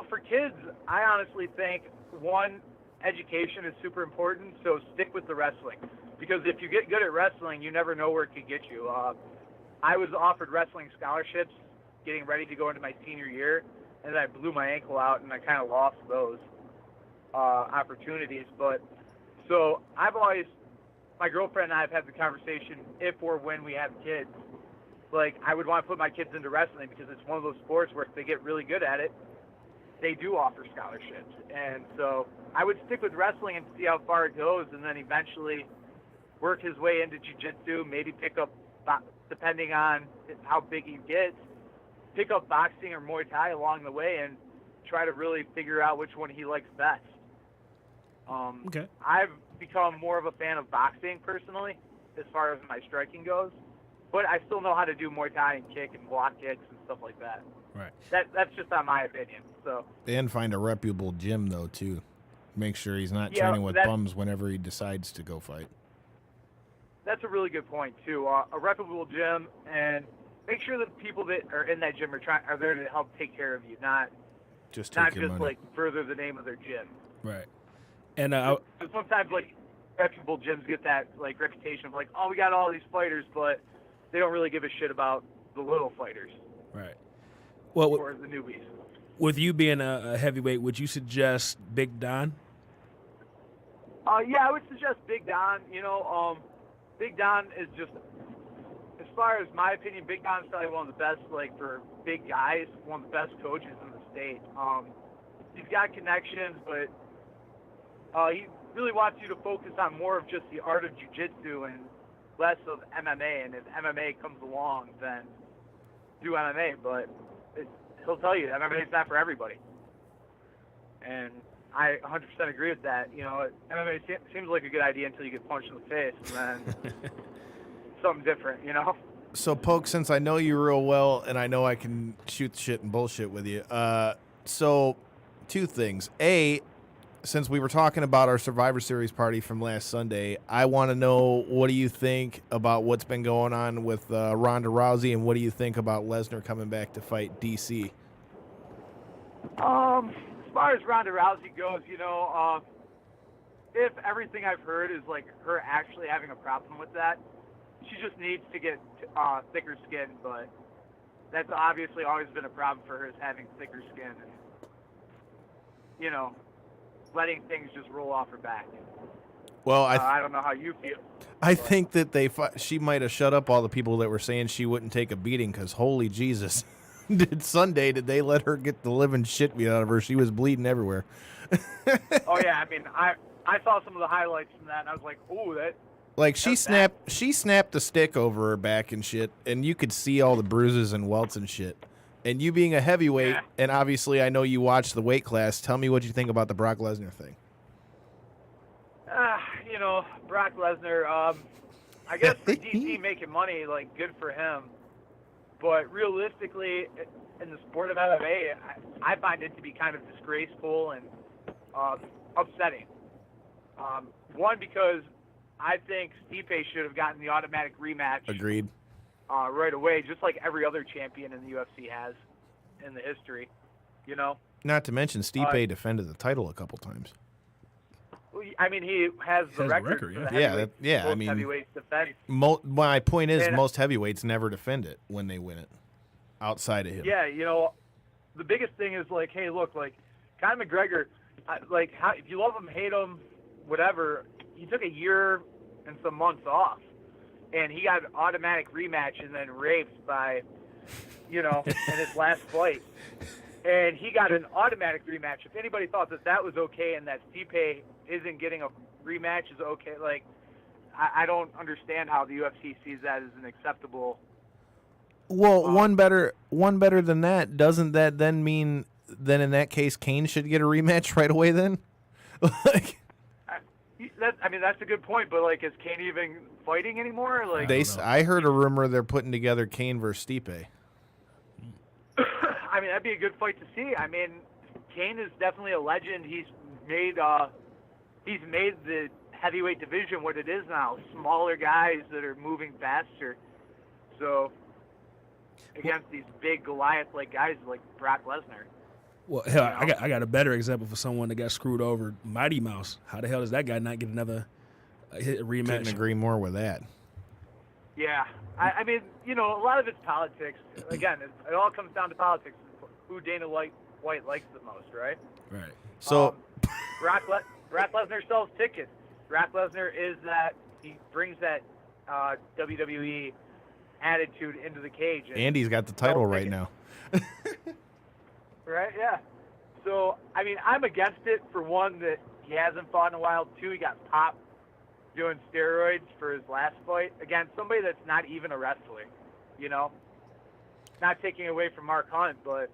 For kids, I honestly think, one, education is super important, so stick with the wrestling. Because if you get good at wrestling, you never know where it could get you. I was offered wrestling scholarships getting ready to go into my senior year, and then I blew my ankle out, and I kind of lost those opportunities. But so my girlfriend and I have had the conversation, if or when we have kids, like, I would want to put my kids into wrestling, because it's one of those sports where if they get really good at it, they do offer scholarships. And so I would stick with wrestling and see how far it goes, and then eventually work his way into jiu-jitsu, maybe pick up, depending on how big he gets, pick up boxing or Muay Thai along the way, and try to really figure out which one he likes best. Okay. I've become more of a fan of boxing personally, as far as my striking goes, but I still know how to do Muay Thai and kick and block kicks and stuff like that. Right. That's just on my opinion. So. And find a reputable gym though too. Make sure he's not training with bums whenever he decides to go fight. That's a really good point too. A reputable gym, and make sure that people that are in that gym are there to help take care of you, not just money. Like further the name of their gym. Right. And sometimes like reputable gyms get that like reputation of like, oh, we got all these fighters, but they don't really give a shit about the little fighters. Right. Well, or the newbies. With you being a heavyweight, would you suggest Big Don? Yeah, I would suggest Big Don. Big Don is just, as far as my opinion, Big Don is probably one of the best, like, for big guys, one of the best coaches in the state. He's got connections, but he really wants you to focus on more of just the art of jiu-jitsu and less of MMA. And if MMA comes along, then do MMA. But he'll tell you MMA is not for everybody. And I 100% agree with that. MMA seems like a good idea until you get punched in the face, and then something different, So, Poke, since I know you real well, and I know I can shoot shit and bullshit with you, so two things. A, since we were talking about our Survivor Series party from last Sunday, I want to know, what do you think about what's been going on with Ronda Rousey, and what do you think about Lesnar coming back to fight DC? As far as Ronda Rousey goes, if everything I've heard is like her actually having a problem with that, she just needs to get thicker skin. But that's obviously always been a problem for her, is having thicker skin and, letting things just roll off her back. Well, I don't know how you feel. I think that she might have shut up all the people that were saying she wouldn't take a beating because holy Jesus. Sunday, did they let her get the living shit beat out of her? She was bleeding everywhere. Oh, yeah. I mean, I saw some of the highlights from that, and I was like, ooh, that. Like, she snapped a stick over her back and shit, and you could see all the bruises and welts and shit. And you being a heavyweight, Yeah. and obviously I know you watched the weight class, tell me what you think about the Brock Lesnar thing. Brock Lesnar, I guess for DC making money, like, good for him. But realistically, in the sport of MMA, I find it to be kind of disgraceful and upsetting. One, because I think Stipe should have gotten the automatic rematch. Agreed. Right away, just like every other champion in the UFC has in the history, Not to mention Stipe defended the title a couple times. I mean, he has the record. For the heavyweights. I mean, heavyweights defense. My point is, most heavyweights never defend it when they win it, outside of him. Yeah, the biggest thing is like, hey, look, like Conor McGregor, if you love him, hate him, whatever, he took a year and some months off, and he got an automatic rematch and then raped by, in his last fight. And he got an automatic rematch. If anybody thought that was okay and that Stipe isn't getting a rematch is okay, like, I don't understand how the UFC sees that as an acceptable. Well, one better than that. Doesn't that then mean then in that case Kane should get a rematch right away then? That's a good point. But like, is Kane even fighting anymore? Like, I heard a rumor they're putting together Kane versus Stipe. I mean, that'd be a good fight to see. I mean, Kane is definitely a legend. He's made the heavyweight division what it is now. Smaller guys that are moving faster. So against these big Goliath-like guys like Brock Lesnar. Well, hell, I got a better example for someone that got screwed over. Mighty Mouse. How the hell does that guy not get another rematch? Couldn't agree more with that. Yeah. I mean, a lot of it's politics. Again, it all comes down to politics. Who Dana White likes the most, right? Right. So Brock Lesnar sells tickets. Brock Lesnar he brings that WWE attitude into the cage. And he's got the title right now. Right, yeah. So, I mean, I'm against it for one, that he hasn't fought in a while. Two, he got popped doing steroids for his last fight. Again, somebody that's not even a wrestler, Not taking away from Mark Hunt, but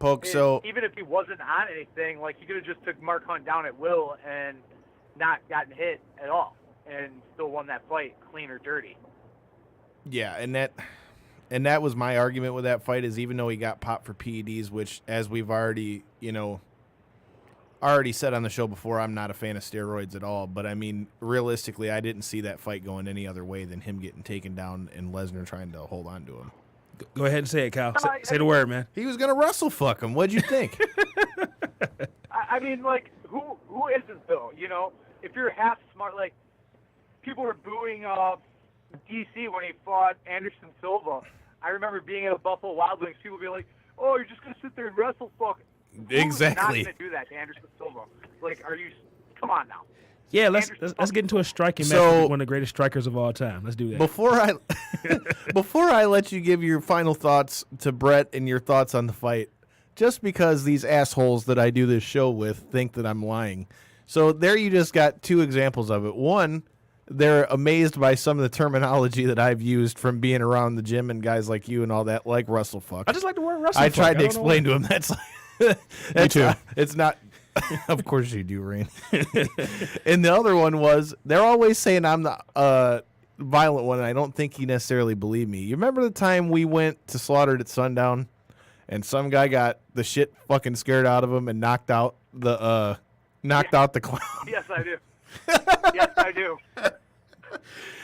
even if he wasn't on anything, like, he could have just took Mark Hunt down at will and not gotten hit at all and still won that fight clean or dirty. Yeah, and that was my argument with that fight, is even though he got popped for PEDs, which, as we've already said on the show before, I'm not a fan of steroids at all. But I mean, realistically, I didn't see that fight going any other way than him getting taken down and Lesnar trying to hold on to him. Go ahead and say it, Kyle. Say the word, man. He was gonna wrestle fuck him. What'd you think? I mean, like, who isn't though? If you're half smart, like, people were booing DC when he fought Anderson Silva. I remember being at a Buffalo Wild Wings, people being like, "Oh, you're just gonna sit there and wrestle fuck." Exactly. Who's not gonna do that to Anderson Silva? Like, come on now. Yeah, let's get into a striking match with one of the greatest strikers of all time. Let's do that. Before I let you give your final thoughts to Brett and your thoughts on the fight, just because these assholes that I do this show with think that I'm lying. So there you just got two examples of it. One, they're amazed by some of the terminology that I've used from being around the gym and guys like you and all that, like Russell fuck. I just like the word Russell I fuck. tried to explain to him that's too. It's not. Of course you do, Rain. And the other one was, they're always saying I'm the violent one, and I don't think he necessarily believed me. You remember the time we went to Slaughtered at Sundown, and some guy got the shit fucking scared out of him and knocked out the clown? Yes, I do. Yes, I do.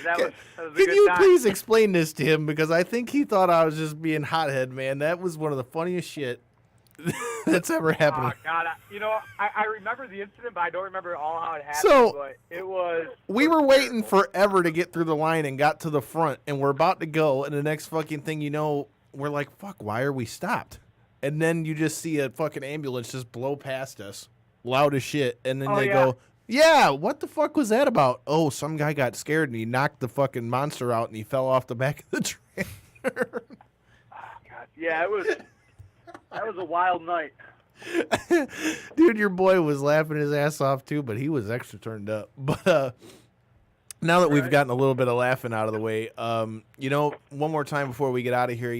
That was a Can good you time. please explain this to him? Because I think he thought I was just being hothead, man. That was one of the funniest shit that's ever happened. Oh, God. I remember the incident, but I don't remember all how it happened. So, but it was... We were waiting forever to get through the line and got to the front, and we're about to go, and the next fucking thing you know, we're like, fuck, why are we stopped? And then you just see a fucking ambulance just blow past us, loud as shit, and then they go, Yeah, what the fuck was that about? Oh, some guy got scared and he knocked the fucking monster out and he fell off the back of the trailer. God, yeah, that was a wild night. Dude, your boy was laughing his ass off too, but he was extra turned up. But now that we've gotten a little bit of laughing out of the way, one more time before we get out of here,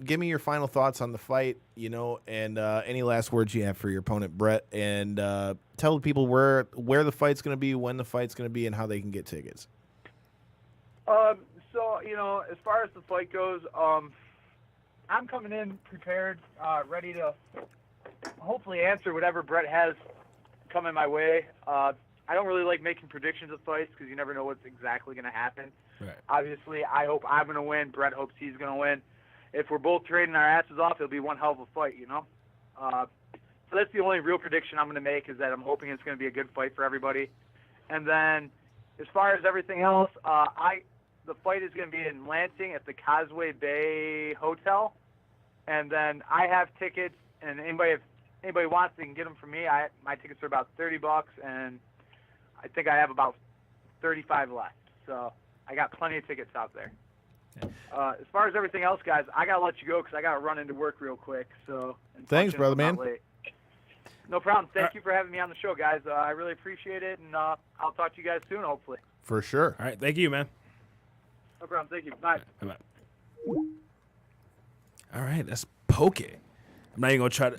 give me your final thoughts on the fight, and any last words you have for your opponent, Brett, and tell the people where the fight's going to be, when the fight's going to be, and how they can get tickets. So, as far as the fight goes, I'm coming in prepared, ready to hopefully answer whatever Brett has coming my way. I don't really like making predictions of fights because you never know what's exactly going to happen. Right. Obviously, I hope I'm going to win. Brett hopes he's going to win. If we're both trading our asses off, it'll be one hell of a fight, So that's the only real prediction I'm going to make, is that I'm hoping it's going to be a good fight for everybody. And then as far as everything else, the fight is going to be in Lansing at the Causeway Bay Hotel. And then I have tickets, and if anybody wants, they can get them from me. My tickets are about $30, and I think I have about 35 left. So I got plenty of tickets out there. As far as everything else, guys, I got to let you go because I got to run into work real quick. Thanks, brother, man. Late. No problem. Thank you for having me on the show, guys. I really appreciate it, and I'll talk to you guys soon, hopefully. For sure. All right. Thank you, man. No problem. Thank you. Bye. Bye-bye. All right. That's Poke. I'm not even going to try to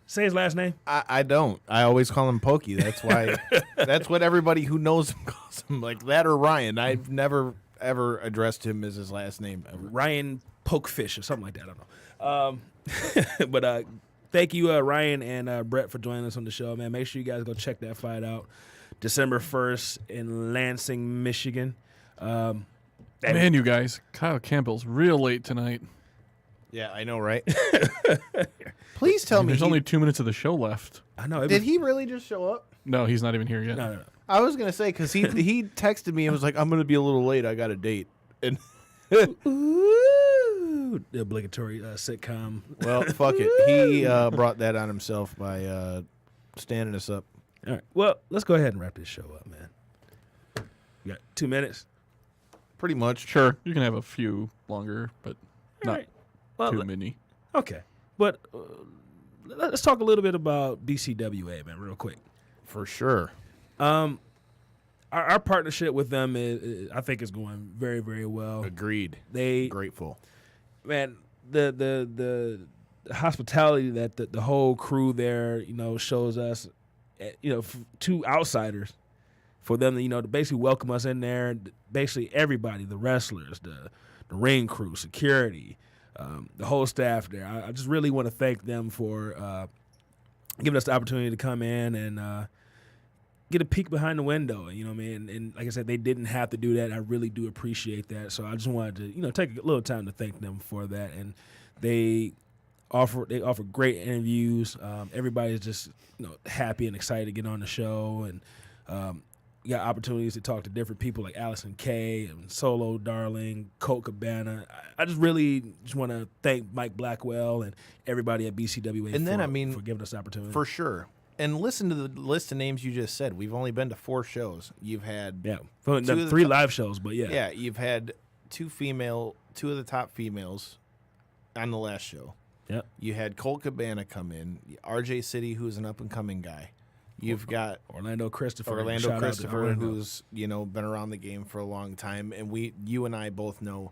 say his last name. I don't. I always call him Pokey. That's why. That's what everybody who knows him calls him, like that or Ryan. I've never ever addressed him as his last name ever. Ryan Pokefish or something like that. I don't know. But thank you, Ryan and Brett, for joining us on the show, man. Make sure you guys go check that fight out. December 1st in Lansing, Michigan. Man, you guys, Kyle Campbell's real late tonight. Yeah, I know, right? Please tell me. There's only 2 minutes of the show left. I know. Did he really just show up? No, he's not even here yet. No. I was gonna say because he texted me and was like, "I'm gonna be a little late. I got a date." And Ooh, the obligatory sitcom. well, fuck it. He brought that on himself by standing us up. All right. Well, let's go ahead and wrap this show up, man. You got 2 minutes. Pretty much. Sure, you can have a few longer, but All not right. Well, too many. Okay. But let's talk a little bit about BCWA, man, real quick. For sure. Our partnership with them is I think is going very, very well. Agreed. They Grateful. Man, the hospitality that the whole crew there, shows us, to outsiders, for them to, to basically welcome us in there. Basically everybody, the wrestlers, the ring crew, security, the whole staff there. I just really want to thank them for giving us the opportunity to come in and get a peek behind the window. You know what I mean? And like I said, they didn't have to do that. I really do appreciate that. So I just wanted to, take a little time to thank them for that. And they offer great interviews. Everybody's just, happy and excited to get on the show. And you got opportunities to talk to different people like Allison Kay and Solo Darling, Colt Cabana. I just really want to thank Mike Blackwell and everybody at BCWA for giving us the opportunity. For sure. And listen to the list of names you just said. We've only been to 4 shows. You've had 3 live shows, but yeah. Yeah, you've had 2 of the top females on the last show. Yep. You had Colt Cabana come in, RJ City, who's an up-and-coming guy. You've got Orlando Christopher, who's been around the game for a long time, and you and I both know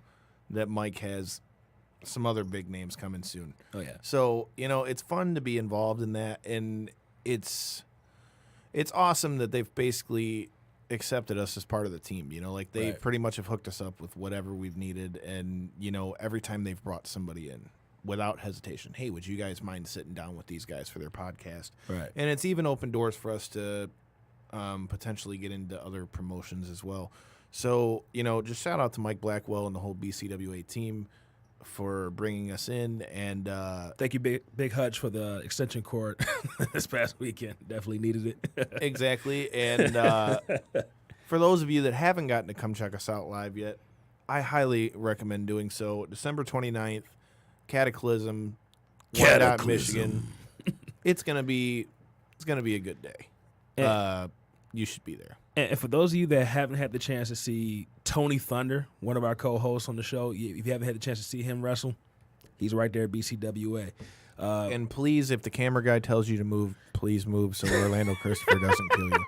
that Mike has some other big names coming soon. Oh yeah. So it's fun to be involved in that, and it's awesome that they've basically accepted us as part of the team. They pretty much have hooked us up with whatever we've needed, and every time they've brought somebody in, without hesitation, hey, would you guys mind sitting down with these guys for their podcast? Right. And it's even opened doors for us to potentially get into other promotions as well. So, just shout out to Mike Blackwell and the whole BCWA team for bringing us in. And thank you, Big Hutch, for the extension cord this past weekend. Definitely needed it. Exactly. And for those of you that haven't gotten to come check us out live yet, I highly recommend doing so. December 29th. Cataclysm, Michigan. It's gonna be a good day. you should be there. And for those of you that haven't had the chance to see Tony Thunder, one of our co-hosts on the show, if you haven't had the chance to see him wrestle, he's right there at BCWA. And please, if the camera guy tells you to move, please move so Orlando Christopher doesn't kill you.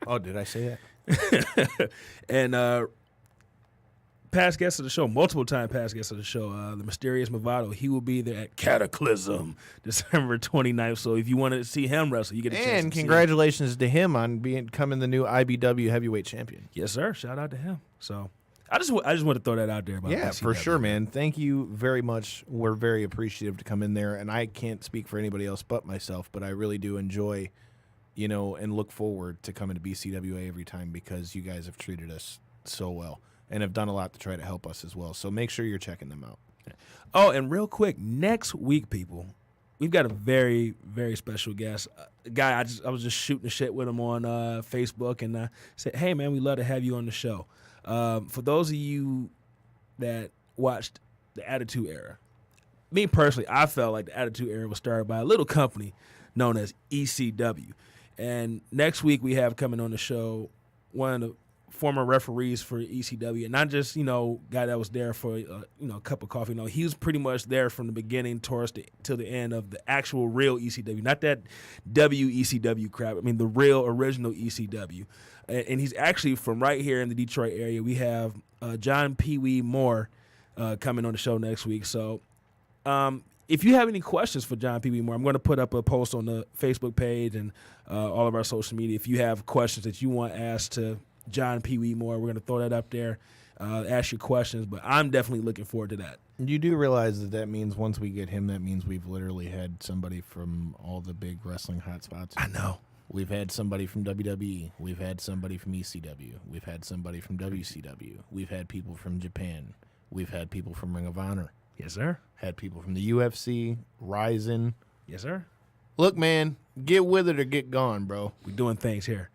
Oh, did I say that? And past guests of the show, multiple time past guests of the show, the mysterious Movado, he will be there at Cataclysm December 29th. So if you want to see him wrestle, you get a chance. And congratulations to him on becoming the new IBW heavyweight champion. Yes, sir. Shout out to him. So I just want to throw that out there. About Yeah, BCW. for sure, man. Thank you very much. We're very appreciative to come in there, and I can't speak for anybody else but myself, but I really do enjoy, and look forward to coming to BCWA every time because you guys have treated us so well and have done a lot to try to help us as well. So make sure you're checking them out. Oh, and real quick, next week, people, we've got a very, very special guest. A guy, I was just shooting the shit with him on Facebook and said, hey, man, we'd love to have you on the show. For those of you that watched the Attitude Era, me personally, I felt like the Attitude Era was started by a little company known as ECW. And next week we have coming on the show one of the former referees for ECW, and not just, guy that was there for, a cup of coffee. No, he was pretty much there from the beginning till the end of the actual real ECW, not that WECW crap. I mean, the real original ECW. And he's actually from right here in the Detroit area. We have John Pee Wee Moore coming on the show next week. So if you have any questions for John Pee Wee Moore, I'm going to put up a post on the Facebook page and all of our social media. If you have questions that you want asked to John Pee Wee Moore, we're going to throw that up there, ask your questions. But I'm definitely looking forward to that. You do realize that means once we get him, that means we've literally had somebody from all the big wrestling hotspots. I know. We've had somebody from WWE. We've had somebody from ECW. We've had somebody from WCW. We've had people from Japan. We've had people from Ring of Honor. Yes, sir. Had people from the UFC, Ryzen. Yes, sir. Look, man, get with it or get gone, bro. We're doing things here.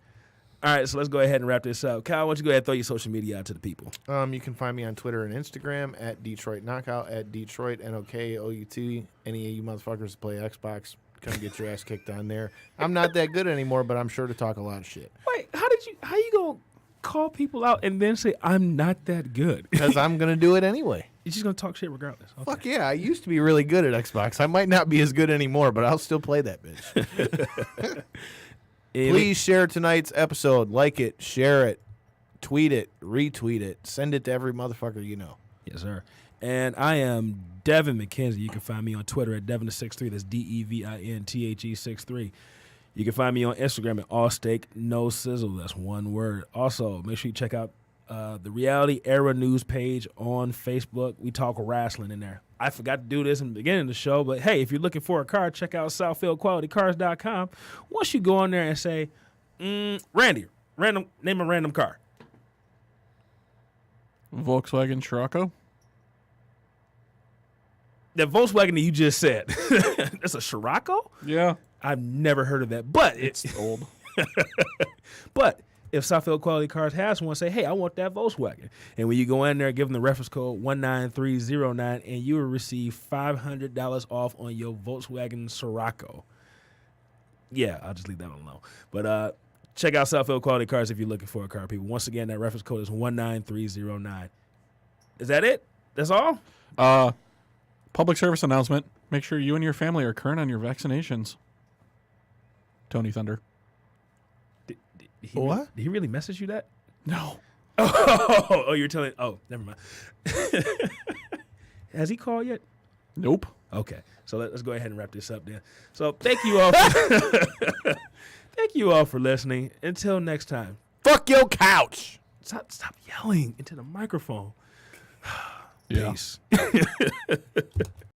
All right, so let's go ahead and wrap this up. Kyle, why don't you go ahead and throw your social media out to the people? You can find me on Twitter and Instagram at Detroit Knockout, at Detroit NOKOUT. Any of you motherfuckers play Xbox, come get your ass kicked on there. I'm not that good anymore, but I'm sure to talk a lot of shit. Wait, how you gonna call people out and then say I'm not that good? Because I'm going to do it anyway. You're just gonna talk shit regardless. Okay. Fuck yeah, I used to be really good at Xbox. I might not be as good anymore, but I'll still play that bitch. Please share tonight's episode. Like it, share it, tweet it, retweet it, send it to every motherfucker you know. Yes, sir. And I am Devin McKenzie. You can find me on Twitter at Devin63. That's DEVINTHE63. You can find me on Instagram at allsteak no sizzle. That's one word. Also, make sure you check out the Reality Era News page on Facebook. We talk wrestling in there. I forgot to do this in the beginning of the show, but hey, if you're looking for a car, check out SouthfieldQualityCars.com. Once you go on there and say, Randy, name a random car. Volkswagen Scirocco. That Volkswagen that you just said, that's a Scirocco? Yeah. I've never heard of that, but It's old. But if Southfield Quality Cars has one, say, hey, I want that Volkswagen. And when you go in there, give them the reference code 19309, and you will receive $500 off on your Volkswagen Scirocco. Yeah, I'll just leave that alone. But check out Southfield Quality Cars if you're looking for a car, people. Once again, that reference code is 19309. Is that it? That's all? Public service announcement. Make sure you and your family are current on your vaccinations. Tony Thunder. What? Did he really message you that? No. Oh, you're telling. Oh, never mind. Has he called yet? Nope. Okay, so let's go ahead and wrap this up then. So thank you all. Thank you all for listening. Until next time. Fuck your couch. Stop yelling into the microphone. Yeah. Peace.